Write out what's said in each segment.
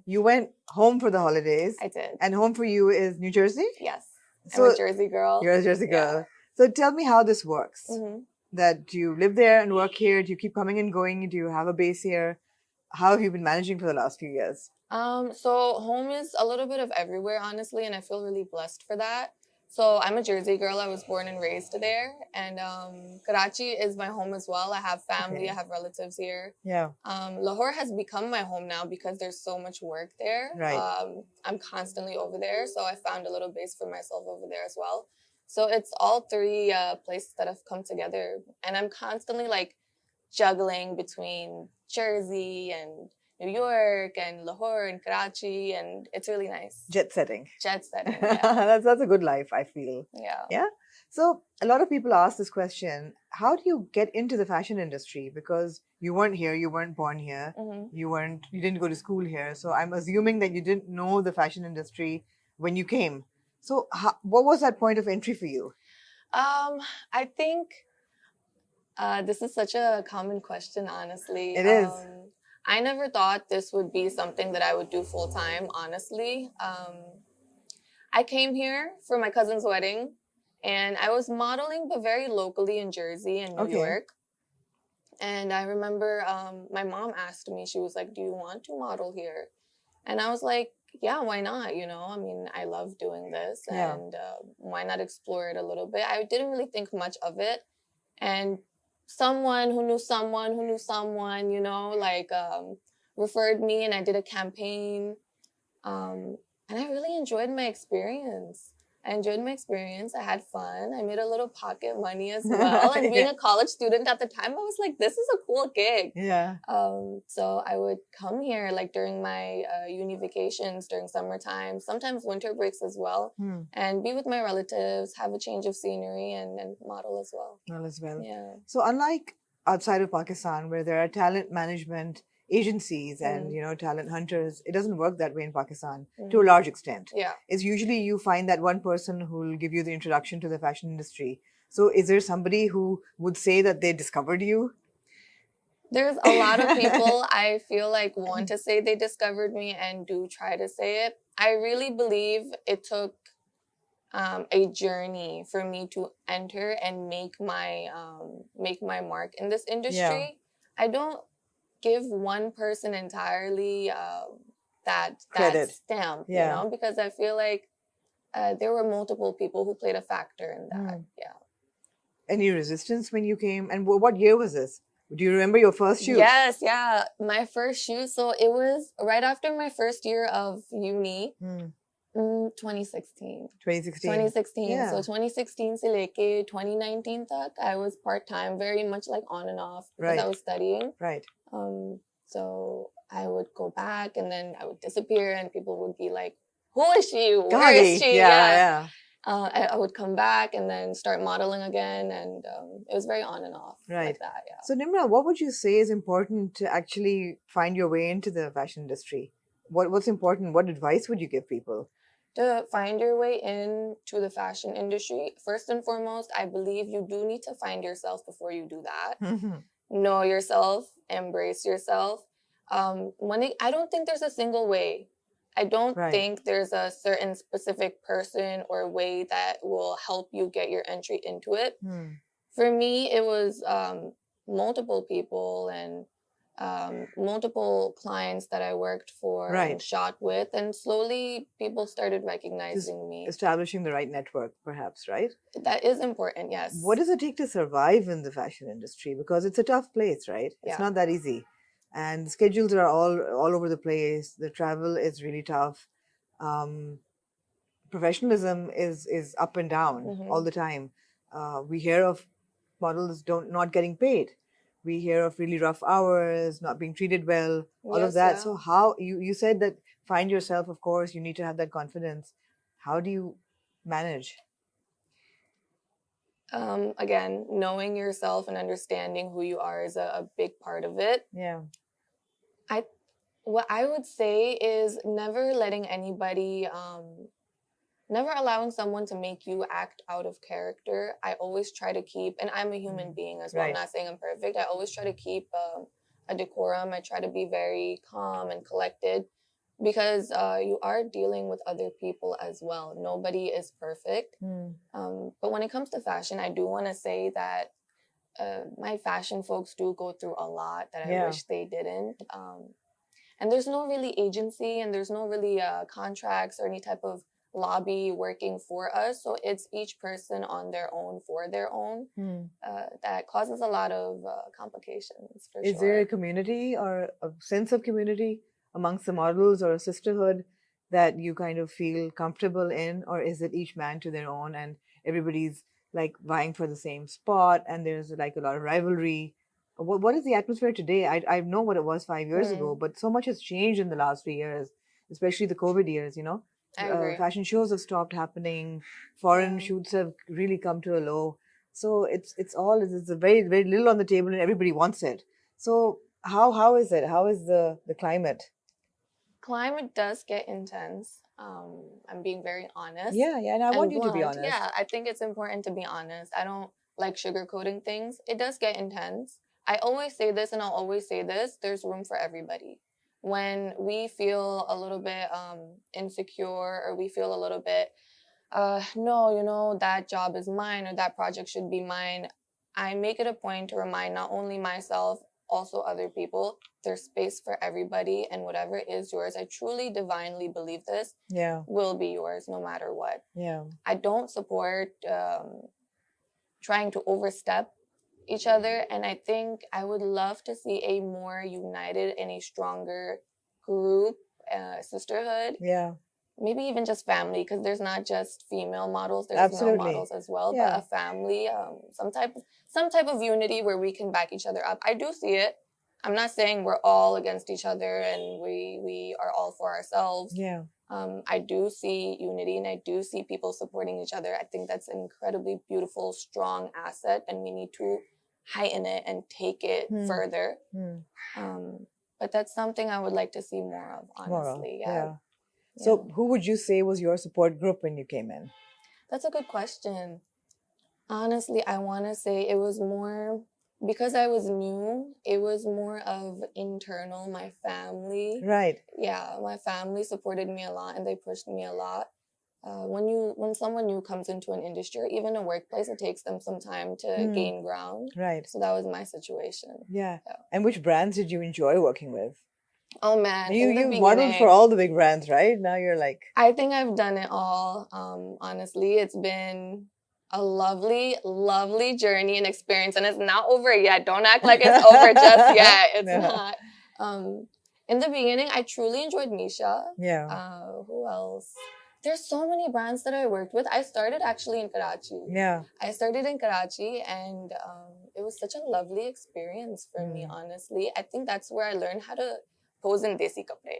You went home for the holidays. I did. And home for you is New Jersey? Yes. So I'm a Jersey girl. You're a Jersey Yeah. girl. So tell me how this works. Mm-hmm. That do you live there and work here? Do you keep coming and going? Do you have a base here? How have you been managing for the last few years? So home is a little bit of everywhere, honestly, and I feel really blessed for that. So I'm a Jersey girl. I was born and raised there, and Karachi is my home as well. I have family, I have relatives here. Yeah. Lahore has become my home now because there's so much work there. Right. I'm constantly over there, so I found a little base for myself over there as well. So it's all three places that have come together, and I'm constantly like juggling between Jersey and New York and Lahore and Karachi, and it's really nice. Jet setting. Jet setting, yeah. That's a good life, I feel. Yeah. Yeah. So a lot of people ask this question: how do you get into the fashion industry? Because you weren't here, you weren't born here, you didn't go to school here. So I'm assuming that you didn't know the fashion industry when you came. So what was that point of entry for you? I think this is such a common question, honestly. It is. I never thought this would be something that I would do full time, honestly. I came here for my cousin's wedding, and I was modeling, but very locally in Jersey and New York. And I remember my mom asked me, she was like, "Do you want to model here?" And I was like, "Yeah, why not? You know, I mean, I love doing this, and why not explore it a little bit?" I didn't really think much of it. And someone who knew someone who knew someone, you know, like referred me, and I did a campaign. And I really enjoyed my experience. I had fun. I made a little pocket money as well. And being a college student at the time, I was like, this is a cool gig. Yeah. So I would come here like during my uni vacations, during summertime, sometimes winter breaks as well, and be with my relatives, have a change of scenery, and model as well. Model as well. Yeah. So unlike outside of Pakistan, where there are talent management agencies and talent hunters, it doesn't work that way in Pakistan to a large extent. Yeah. It's usually you find that one person who will give you the introduction to the fashion industry. So is there somebody who would say that they discovered you? There's a lot of people I feel like want to say they discovered me and do try to say it. I really believe it took a journey for me to enter and make my mark in this industry. Yeah. I don't give one person entirely that stamp, you know, because I feel like there were multiple people who played a factor in that. Yeah. Any resistance when you came? And what year was this? Do you remember your first shoot? Yes, yeah. My first shoot. So it was right after my first year of uni. 2016. 2016. Yeah. So 2016 se leke 2019 tak, I was part-time, very much like on and off because I was studying. Right. So I would go back and then I would disappear and people would be like, who is she? Where is she? Yeah. I would come back and then start modeling again, and it was very on and off like that. Yeah. So Nimra, what would you say is important to actually find your way into the fashion industry? What's important? What advice would you give people? To find your way into the fashion industry, first and foremost, I believe you do need to find yourself before you do that. Know yourself, embrace yourself. I don't think there's a single way. I don't think there's a certain specific person or way that will help you get your entry into it. For me, it was multiple people and multiple clients that I worked for and shot with, and slowly people started recognizing me. Establishing the right network, perhaps, right? That is important, yes. What does it take to survive in the fashion industry? Because it's a tough place, right? It's not that easy. And the schedules are all over the place. The travel is really tough. Professionalism is up and down all the time. We hear of models not getting paid. We hear of really rough hours, not being treated well, all of that. Yeah. So how, you said that find yourself, of course, you need to have that confidence. How do you manage? Again, knowing yourself and understanding who you are is a big part of it. Yeah. What I would say is never letting anybody, never allowing someone to make you act out of character. I always try to keep, and I'm a human being as well, I'm not saying I'm perfect. I always try to keep a decorum. I try to be very calm and collected. because you are dealing with other people as well. Nobody is perfect. But when it comes to fashion, I do want to say that my fashion folks do go through a lot that I wish they didn't. And there's no really agency, and there's no really contracts or any type of lobby working for us. So it's each person on their own for their own. That causes a lot of complications, for Is there a community or a sense of community amongst the models, or a sisterhood that you kind of feel comfortable in? Or is it each man to their own and everybody's like vying for the same spot and there's like a lot of rivalry? What is the atmosphere today? I know what it was 5 years ago, but so much has changed in the last 3 years, especially the COVID years, you know? I agree. Fashion shows have stopped happening. Foreign shoots have really come to a low. So it's a very, very little on the table and everybody wants it. So how is it? How is the climate? Climate does get intense. I'm being very honest. Yeah, and I want you to be honest. Yeah, I think it's important to be honest. I don't like sugarcoating things. It does get intense. I always say this, and I'll always say this: there's room for everybody. When we feel a little bit insecure, or we feel a little bit, no, you know, that job is mine, or that project should be mine, I make it a point to remind not only myself, also other people, there's space for everybody, and whatever is yours, I truly divinely believe this, will be yours no matter what. I don't support trying to overstep each other, and I think I would love to see a more united and a stronger group, sisterhood. Maybe even just family, because there's not just female models, there's male models as well. But a family, some type of unity where we can back each other up. I do see it. I'm not saying we're all against each other and we are all for ourselves. I do see unity, and I do see people supporting each other. I think that's an incredibly beautiful, strong asset, and we need to heighten it and take it further. But that's something I would like to see more of, honestly. So who would you say was your support group when you came in? That's a good question. Honestly, I want to say it was more, because I was new, it was more of internal, my family. Right. Yeah, my family supported me a lot, and they pushed me a lot. When someone new comes into an industry or even a workplace, it takes them some time to gain ground. Right. So that was my situation. Yeah. And which brands did you enjoy working with? Oh man, you modeled for all the big brands, right? Now you're like, I think I've done it all. Honestly, it's been a lovely, lovely journey and experience, and it's not over yet. Don't act like it's over just yet. It's not. In the beginning, I truly enjoyed Misha. Who else? There's so many brands that I worked with. I started actually in Karachi. I started in Karachi, and it was such a lovely experience for me, honestly. I think that's where I learned how to pose in desi kapde.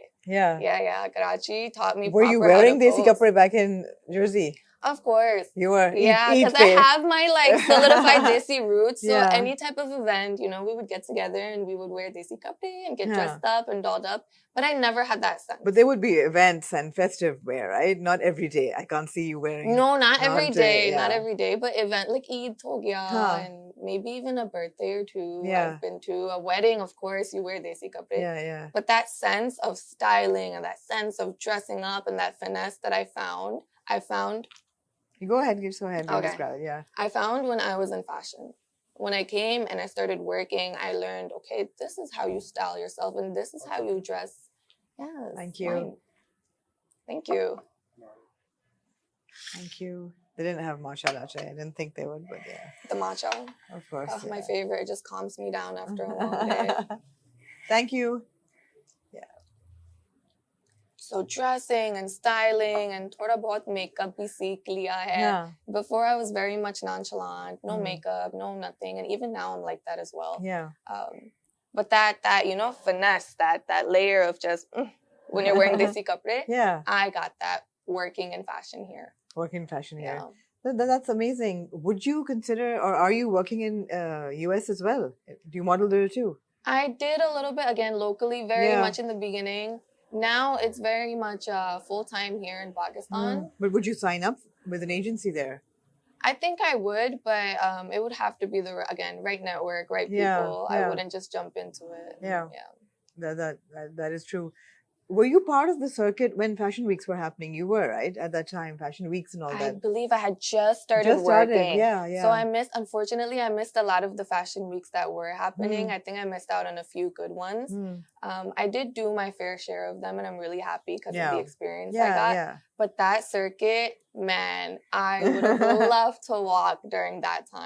Karachi taught me. Were you wearing desi kapde back in Jersey? Of course. You were. Yeah, because I have my solidified desi roots. So any type of event, we would get together and we would wear desi kapde and get dressed up and dolled up. But I never had that sense. But there would be events and festive wear, right? Not every day. I can't see you wearing. No, not every day. Not every day. But event like Eid ho gaya, and maybe even a birthday or two. I've been to a wedding, of course, you wear desi kapde. But that sense of styling and that sense of dressing up and that finesse that I found. You go ahead, just go ahead. Describe it, I found when I was in fashion. When I came and I started working, I learned, okay, this is how you style yourself and this is how you dress. Yes. Thank you. Thank you. Thank you. They didn't have matcha latte. I didn't think they would, but yeah. The matcha. Of course. Oh, my favorite. It just calms me down after a long day. Thank you. So dressing and styling and thoda bahut makeup bhi seekh liya hai. Before I was very much nonchalant, no makeup, no nothing, and even now I'm like that as well. But that finesse, that layer of just when you're wearing desi kapde, I got that working in fashion here. That's amazing. Would you consider, or are you working in US as well? Do you model there too? I did a little bit, again, locally, very much in the beginning. Now it's very much full-time here in Pakistan. But would you sign up with an agency there? I think I would, but it would have to be right network, right people. I wouldn't just jump into it. That is true. Were you part of the circuit when fashion weeks were happening? You were, right? At that time, fashion weeks and all I that. believe I had just started Just started, working. yeah. So unfortunately, I missed a lot of the fashion weeks that were happening. I think I missed out on a few good ones. I did do my fair share of them, and I'm really happy because of the experience I got. But that circuit, man, I would have loved to walk during that time.